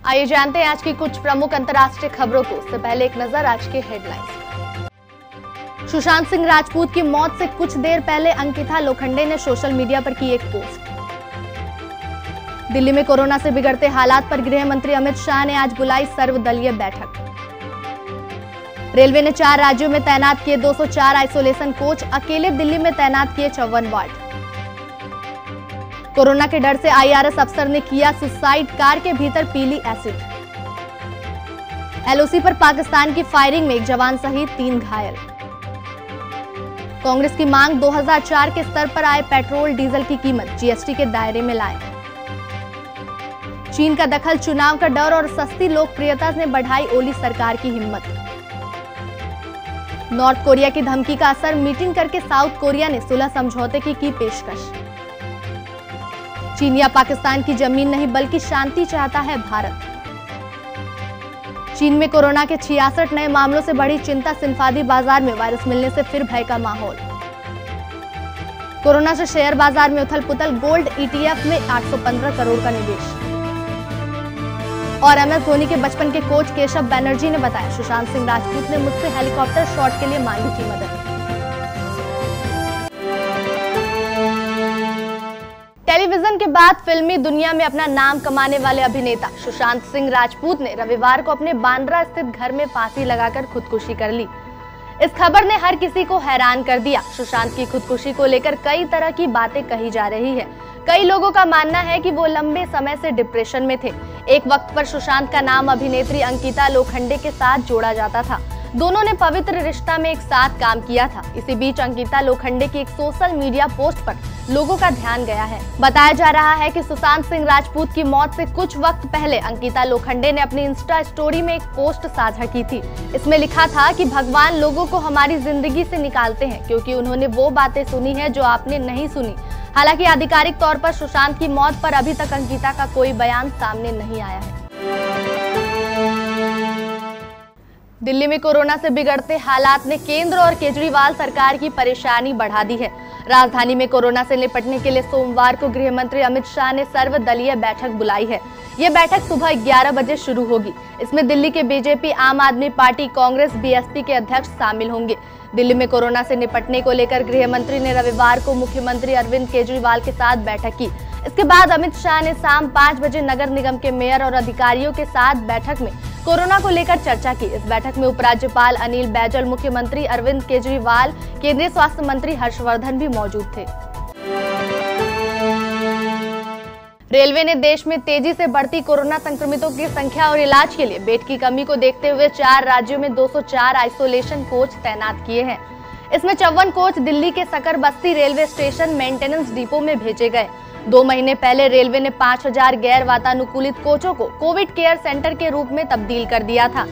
आइए जानते हैं आज की कुछ प्रमुख अंतर्राष्ट्रीय खबरों को। उससे पहले एक नजर आज के हेडलाइंस। सुशांत सिंह राजपूत की मौत से कुछ देर पहले अंकिता लोखंडे ने सोशल मीडिया पर की एक पोस्ट। दिल्ली में कोरोना से बिगड़ते हालात पर गृह मंत्री अमित शाह ने आज बुलाई सर्वदलीय बैठक। रेलवे ने 4 राज्यों में तैनात किए 204 आइसोलेशन कोच, अकेले दिल्ली में तैनात किए 54 वार्ड। कोरोना के डर से आईआरएस अफसर ने किया सुसाइड, कार के भीतर पीली एसिड। एलओसी पर पाकिस्तान की फायरिंग में एक जवान सहित 3 घायल। कांग्रेस की मांग 2004 के स्तर पर आए पेट्रोल डीजल की कीमत जीएसटी के दायरे में लाए। चीन का दखल, चुनाव का डर और सस्ती लोकप्रियता ने बढ़ाई ओली सरकार की हिम्मत। नॉर्थ कोरिया की धमकी का असर, मीटिंग करके साउथ कोरिया ने सुलह समझौते की पेशकश। चीन या पाकिस्तान की जमीन नहीं बल्कि शांति चाहता है भारत। चीन में कोरोना के 66 नए मामलों से बढ़ी चिंता, सिंफादी बाजार में वायरस मिलने से फिर भय का माहौल। कोरोना से शेयर बाजार में उथल पुथल, गोल्ड ईटीएफ में 815 करोड़ का निवेश। और एमएस धोनी के बचपन के कोच केशव बनर्जी ने बताया, सुशांत सिंह राजपूत ने मुझसे हेलीकॉप्टर शॉट के लिए मांगी थी मदद। टेलीविजन के बाद फिल्मी दुनिया में अपना नाम कमाने वाले अभिनेता सुशांत सिंह राजपूत ने रविवार को अपने बांद्रा स्थित घर में फांसी लगाकर खुदकुशी कर ली। इस खबर ने हर किसी को हैरान कर दिया। सुशांत की खुदकुशी को लेकर कई तरह की बातें कही जा रही है। कई लोगों का मानना है कि वो लंबे समय से डिप्रेशन में थे। एक वक्त पर सुशांत का नाम अभिनेत्री अंकिता लोखंडे के साथ जोड़ा जाता था। दोनों ने पवित्र रिश्ता में एक साथ काम किया था। इसी बीच अंकिता लोखंडे की एक सोशल मीडिया पोस्ट पर लोगों का ध्यान गया है। बताया जा रहा है कि सुशांत सिंह राजपूत की मौत से कुछ वक्त पहले अंकिता लोखंडे ने अपनी इंस्टा स्टोरी में एक पोस्ट साझा की थी। इसमें लिखा था कि भगवान लोगों को हमारी जिंदगी से निकालते हैं क्योंकि उन्होंने वो बातें सुनी है जो आपने नहीं सुनी। हालांकि आधिकारिक तौर पर सुशांत की मौत पर अभी तक अंकिता का कोई बयान सामने नहीं आया है। दिल्ली में कोरोना से बिगड़ते हालात ने केंद्र और केजरीवाल सरकार की परेशानी बढ़ा दी है। राजधानी में कोरोना से निपटने के लिए सोमवार को गृह मंत्री अमित शाह ने सर्वदलीय बैठक बुलाई है। ये बैठक सुबह 11 बजे शुरू होगी। इसमें दिल्ली के बीजेपी, आम आदमी पार्टी, कांग्रेस, बीएसपी के अध्यक्ष शामिल होंगे। दिल्ली में कोरोना से निपटने को लेकर गृह मंत्री ने रविवार को मुख्यमंत्री अरविंद केजरीवाल के साथ बैठक की। इसके बाद अमित शाह ने शाम 5 बजे नगर निगम के मेयर और अधिकारियों के साथ बैठक में कोरोना को लेकर चर्चा की। इस बैठक में उपराज्यपाल अनिल बैजल, मुख्यमंत्री अरविंद केजरीवाल, केंद्रीय स्वास्थ्य मंत्री हर्षवर्धन भी मौजूद थे। रेलवे ने देश में तेजी से बढ़ती कोरोना संक्रमितों की संख्या और इलाज के लिए बेड की कमी को देखते हुए 4 राज्यों में 204 आइसोलेशन कोच तैनात किए हैं। इसमें 54 कोच दिल्ली के सकरबस्ती रेलवे स्टेशन मेंटेनेंस डिपो में भेजे गए। 2 महीने पहले रेलवे ने 5000 गैर वातानुकूलित कोचों को कोविड केयर सेंटर के रूप में तब्दील कर दिया था।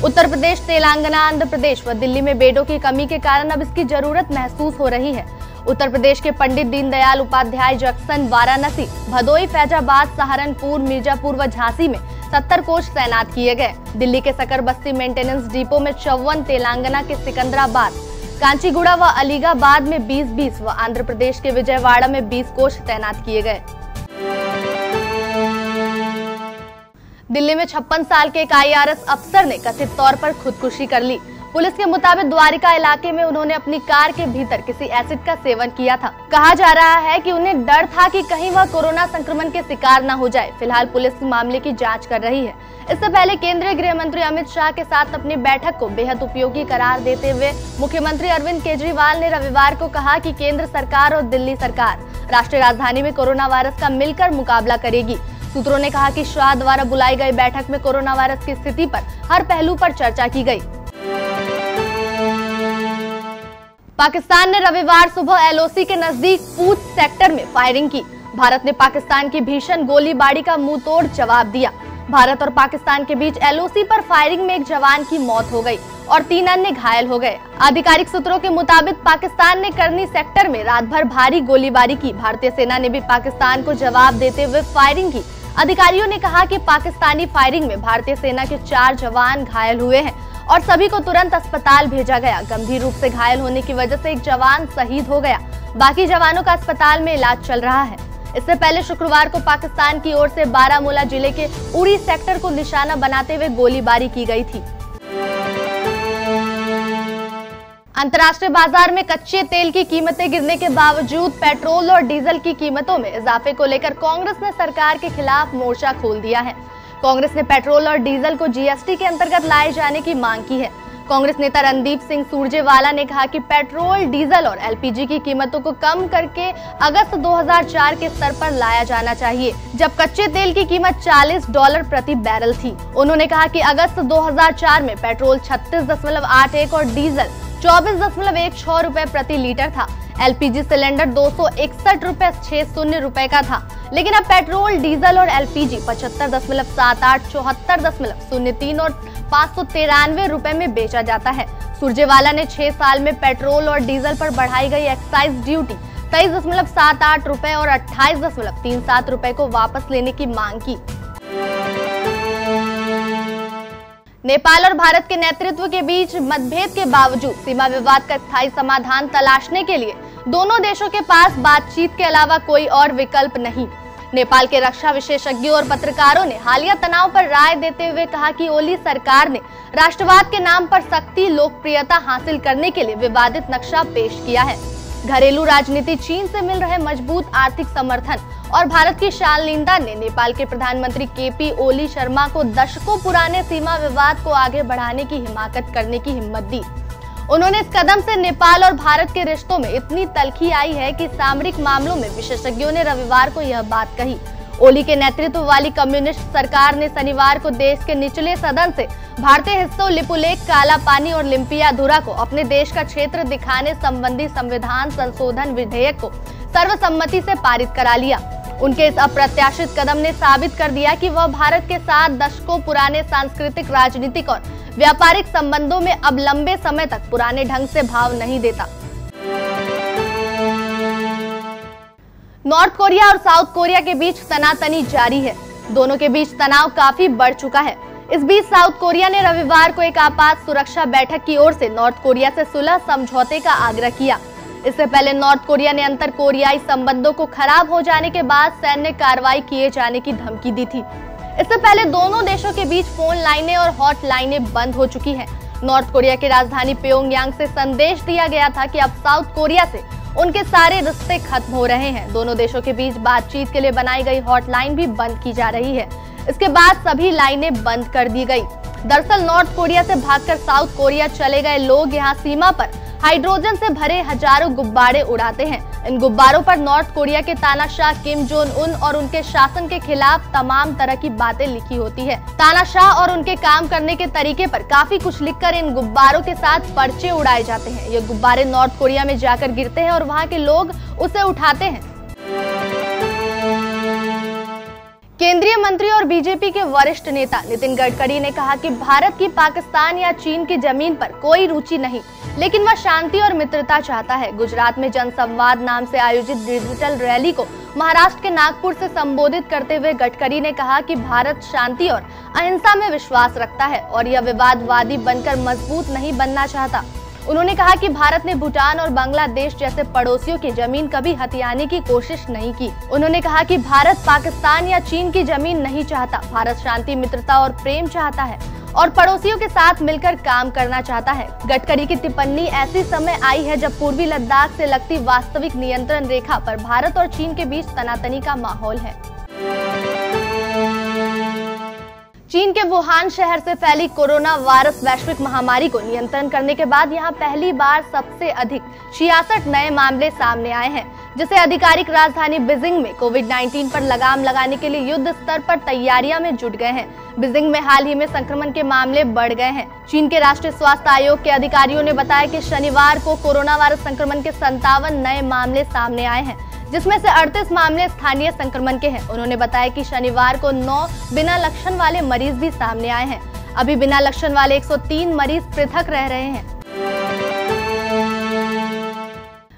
उत्तर प्रदेश, तेलंगाना, आंध्र प्रदेश व दिल्ली में बेडों की कमी के कारण अब इसकी जरूरत महसूस हो रही है। उत्तर प्रदेश के पंडित दीनदयाल उपाध्याय जंक्शन, वाराणसी, भदोई, फैजाबाद, सहारनपुर, मिर्जापुर व झांसी में 70 कोच तैनात किए गए। दिल्ली के सकरबस्ती मेंटेनेंस डिपो में 54, तेलंगाना के सिकंदराबाद, कांचीगुड़ा व अलीगाबाद में 20-20 व आंध्र प्रदेश के विजयवाड़ा में 20 कोच तैनात किए गए। दिल्ली में 56 साल के एक आईआरएस अफसर ने कथित तौर पर खुदकुशी कर ली। पुलिस के मुताबिक द्वारिका इलाके में उन्होंने अपनी कार के भीतर किसी एसिड का सेवन किया था। कहा जा रहा है कि उन्हें डर था कि कहीं वह कोरोना संक्रमण के शिकार न हो जाए। फिलहाल पुलिस मामले की जांच कर रही है। इससे पहले केंद्रीय गृह मंत्री अमित शाह के साथ अपनी बैठक को बेहद उपयोगी करार देते हुए मुख्यमंत्री अरविंद केजरीवाल ने रविवार को कहा कि केंद्र सरकार और दिल्ली सरकार राष्ट्रीय राजधानी में कोरोना वायरस का मिलकर मुकाबला करेगी। सूत्रों ने कहा कि शाह द्वारा बुलाई गई बैठक में कोरोना वायरस की स्थिति पर हर पहलू पर चर्चा की गई। पाकिस्तान ने रविवार सुबह एलओसी के नजदीक पूंछ सेक्टर में फायरिंग की। भारत ने पाकिस्तान की भीषण गोलीबारी का मुंहतोड़ जवाब दिया। भारत और पाकिस्तान के बीच एलओसी पर फायरिंग में एक जवान की मौत हो गई और 3 अन्य घायल हो गए। आधिकारिक सूत्रों के मुताबिक पाकिस्तान ने करनी सेक्टर में रात भर भारी गोलीबारी की। भारतीय सेना ने भी पाकिस्तान को जवाब देते हुए फायरिंग की। अधिकारियों ने कहा कि पाकिस्तानी फायरिंग में भारतीय सेना के 4 जवान घायल हुए हैं और सभी को तुरंत अस्पताल भेजा गया। गंभीर रूप से घायल होने की वजह से एक जवान शहीद हो गया। बाकी जवानों का अस्पताल में इलाज चल रहा है। इससे पहले शुक्रवार को पाकिस्तान की ओर से बारामूला जिले के उरी सेक्टर को निशाना बनाते हुए गोलीबारी की गई थी। अंतर्राष्ट्रीय बाजार में कच्चे तेल की कीमतें गिरने के बावजूद पेट्रोल और डीजल की कीमतों में इजाफे को लेकर कांग्रेस ने सरकार के खिलाफ मोर्चा खोल दिया है। कांग्रेस ने पेट्रोल और डीजल को जीएसटी के अंतर्गत लाए जाने की मांग की है। कांग्रेस नेता रणदीप सिंह सुरजेवाला ने कहा कि पेट्रोल, डीजल और एलपीजी की कीमतों को कम करके अगस्त 2004 के स्तर पर लाया जाना चाहिए, जब कच्चे तेल की कीमत $40 प्रति बैरल थी। उन्होंने कहा कि अगस्त 2004 में पेट्रोल 36.81 और डीजल 24.16 रुपए प्रति लीटर था। एलपीजी सिलेंडर 261.60 रुपए का था, लेकिन अब पेट्रोल, डीजल और एलपीजी 75.78, 74.03 और 593 रुपए में बेचा जाता है। सुरजेवाला ने 6 साल में पेट्रोल और डीजल पर बढ़ाई गई एक्साइज ड्यूटी 23.78 रुपए और 28.37 रुपए को वापस लेने की मांग की। नेपाल और भारत के नेतृत्व के बीच मतभेद के बावजूद सीमा विवाद का स्थायी समाधान तलाशने के लिए दोनों देशों के पास बातचीत के अलावा कोई और विकल्प नहीं। नेपाल के रक्षा विशेषज्ञों और पत्रकारों ने हालिया तनाव पर राय देते हुए कहा कि ओली सरकार ने राष्ट्रवाद के नाम पर सख्ती, लोकप्रियता हासिल करने के लिए विवादित नक्शा पेश किया है। घरेलू राजनीति, चीन से मिल रहे मजबूत आर्थिक समर्थन और भारत की शालीनता ने नेपाल के प्रधानमंत्री केपी ओली शर्मा को दशकों पुराने सीमा विवाद को आगे बढ़ाने की हिमाकत करने की हिम्मत दी। उन्होंने इस कदम से नेपाल और भारत के रिश्तों में इतनी तलखी आई है कि सामरिक मामलों में विशेषज्ञों ने रविवार को यह बात कही। ओली के नेतृत्व वाली कम्युनिस्ट सरकार ने शनिवार को देश के निचले सदन से भारतीय हिस्सों लिपुलेख, काला पानी और लिम्पियाधुरा को अपने देश का क्षेत्र दिखाने संबंधी संविधान संशोधन विधेयक को सर्वसम्मति से पारित करा लिया। उनके इस अप्रत्याशित कदम ने साबित कर दिया कि वह भारत के साथ दशकों पुराने सांस्कृतिक, राजनीतिक और व्यापारिक संबंधों में अब लंबे समय तक पुराने ढंग से भाव नहीं देता। नॉर्थ कोरिया और साउथ कोरिया के बीच तनातनी जारी है। दोनों के बीच तनाव काफी बढ़ चुका है। इस बीच साउथ कोरिया ने रविवार को एक आपात सुरक्षा बैठक की ओर से नॉर्थ कोरिया से सुलह समझौते का आग्रह किया। इससे पहले नॉर्थ कोरिया ने अंतर कोरियाई संबंधों को खराब हो जाने के बाद सैन्य कार्रवाई किए जाने की धमकी दी थी। इससे पहले दोनों देशों के बीच फोन लाइनें और हॉट लाइनें बंद हो चुकी हैं। नॉर्थ कोरिया की राजधानी प्योंगयांग से संदेश दिया गया था कि अब साउथ कोरिया से उनके सारे रिश्ते खत्म हो रहे हैं। दोनों देशों के बीच बातचीत के लिए बनाई गई हॉटलाइन भी बंद की जा रही है। इसके बाद सभी लाइनें बंद कर दी गई। दरअसल नॉर्थ कोरिया से भागकर साउथ कोरिया चले गए लोग यहां सीमा पर हाइड्रोजन से भरे हजारों गुब्बारे उड़ाते हैं। इन गुब्बारों पर नॉर्थ कोरिया के तानाशाह किम जोंग उन और उनके शासन के खिलाफ तमाम तरह की बातें लिखी होती है। तानाशाह और उनके काम करने के तरीके पर काफी कुछ लिखकर इन गुब्बारों के साथ पर्चे उड़ाए जाते हैं। ये गुब्बारे नॉर्थ कोरिया में जाकर गिरते हैं और वहाँ के लोग उसे उठाते हैं। केंद्रीय मंत्री और बीजेपी के वरिष्ठ नेता नितिन गडकरी ने कहा कि भारत की पाकिस्तान या चीन की जमीन पर कोई रुचि नहीं, लेकिन वह शांति और मित्रता चाहता है। गुजरात में जनसंवाद नाम से आयोजित डिजिटल रैली को महाराष्ट्र के नागपुर से संबोधित करते हुए गडकरी ने कहा कि भारत शांति और अहिंसा में विश्वास रखता है और यह विवादवादी बनकर मजबूत नहीं बनना चाहता। उन्होंने कहा कि भारत ने भूटान और बांग्लादेश जैसे पड़ोसियों की जमीन कभी हथियाने की कोशिश नहीं की। उन्होंने कहा कि भारत पाकिस्तान या चीन की जमीन नहीं चाहता। भारत शांति, मित्रता और प्रेम चाहता है और पड़ोसियों के साथ मिलकर काम करना चाहता है। गडकरी की टिप्पणी ऐसी समय आई है जब पूर्वी लद्दाख से लगती वास्तविक नियंत्रण रेखा पर भारत और चीन के बीच तनातनी का माहौल है। चीन के वुहान शहर से फैली कोरोना वायरस वैश्विक महामारी को नियंत्रण करने के बाद यहां पहली बार सबसे अधिक 66 नए मामले सामने आए हैं, जिसे आधिकारिक राजधानी बीजिंग में कोविड-19 पर लगाम लगाने के लिए युद्ध स्तर पर तैयारियां में जुट गए हैं। बीजिंग में हाल ही में संक्रमण के मामले बढ़ गए हैं। चीन के राष्ट्रीय स्वास्थ्य आयोग के अधिकारियों ने बताया कि शनिवार को कोरोना वायरस संक्रमण के 57 नए मामले सामने आए हैं, जिसमें से 38 मामले स्थानीय संक्रमण के हैं। उन्होंने बताया कि शनिवार को 9 बिना लक्षण वाले मरीज भी सामने आए हैं। अभी बिना लक्षण वाले 103 मरीज पृथक रह रहे हैं।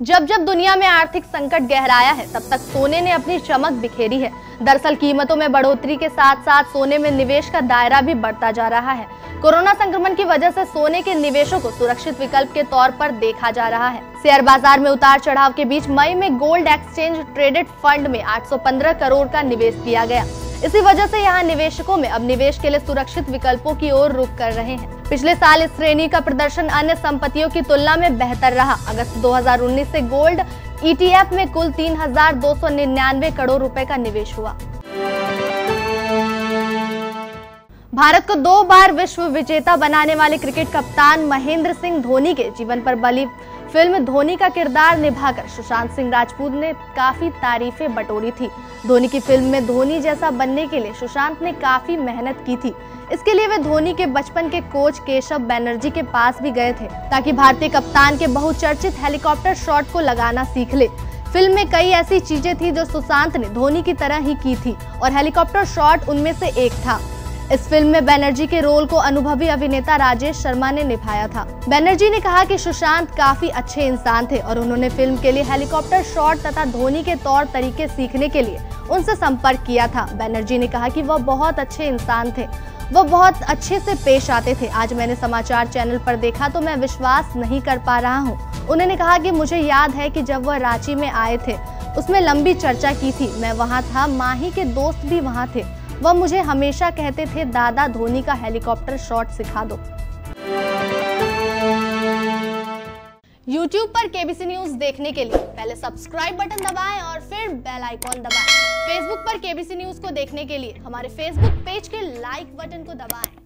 जब जब दुनिया में आर्थिक संकट गहराया है, तब तक सोने ने अपनी चमक बिखेरी है। दरअसल कीमतों में बढ़ोतरी के साथ साथ सोने में निवेश का दायरा भी बढ़ता जा रहा है। कोरोना संक्रमण की वजह से सोने के निवेशों को सुरक्षित विकल्प के तौर पर देखा जा रहा है। शेयर बाजार में उतार चढ़ाव के बीच मई में गोल्ड एक्सचेंज ट्रेडेड फंड में 815 करोड़ का निवेश किया गया। इसी वजह से यहाँ निवेशकों में अब निवेश के लिए सुरक्षित विकल्पों की ओर रुख कर रहे हैं। पिछले साल इस श्रेणी का प्रदर्शन अन्य संपत्तियों की तुलना में बेहतर रहा। अगस्त 2019 से गोल्ड ETF में कुल 3,299 करोड़ रुपए का निवेश हुआ। भारत को 2 बार विश्व विजेता बनाने वाले क्रिकेट कप्तान महेंद्र सिंह धोनी के जीवन पर बनी फिल्म धोनी का किरदार निभाकर सुशांत सिंह राजपूत ने काफी तारीफें बटोरी थी। धोनी की फिल्म में धोनी जैसा बनने के लिए सुशांत ने काफी मेहनत की थी। इसके लिए वे धोनी के बचपन के कोच केशव बैनर्जी के पास भी गए थे ताकि भारतीय कप्तान के बहुचर्चित हेलीकॉप्टर शॉट को लगाना सीख ले। फिल्म में कई ऐसी चीजें थी जो सुशांत ने धोनी की तरह ही की थी और हेलीकॉप्टर शॉट उनमें से एक था। इस फिल्म में बैनर्जी के रोल को अनुभवी अभिनेता राजेश शर्मा ने निभाया था। बैनर्जी ने कहा कि सुशांत काफी अच्छे इंसान थे और उन्होंने फिल्म के लिए हेलीकॉप्टर शॉट तथा धोनी के तौर तरीके सीखने के लिए उनसे संपर्क किया था। बैनर्जी ने कहा कि वह बहुत अच्छे इंसान थे, वह बहुत अच्छे से पेश आते थे। आज मैंने समाचार चैनल पर देखा तो मैं विश्वास नहीं कर पा रहा हूँ। उन्होंने कहा कि मुझे याद है कि जब वह रांची में आए थे उसमें लंबी चर्चा की थी। मैं वहाँ था, माही के दोस्त भी वहाँ थे। वह मुझे हमेशा कहते थे, दादा धोनी का हेलीकॉप्टर शॉट सिखा दो। YouTube पर KBC न्यूज देखने के लिए पहले सब्सक्राइब बटन दबाएं और फिर बेल आइकॉन दबाएं। Facebook पर KBC न्यूज को देखने के लिए हमारे Facebook पेज के लाइक बटन को दबाएं।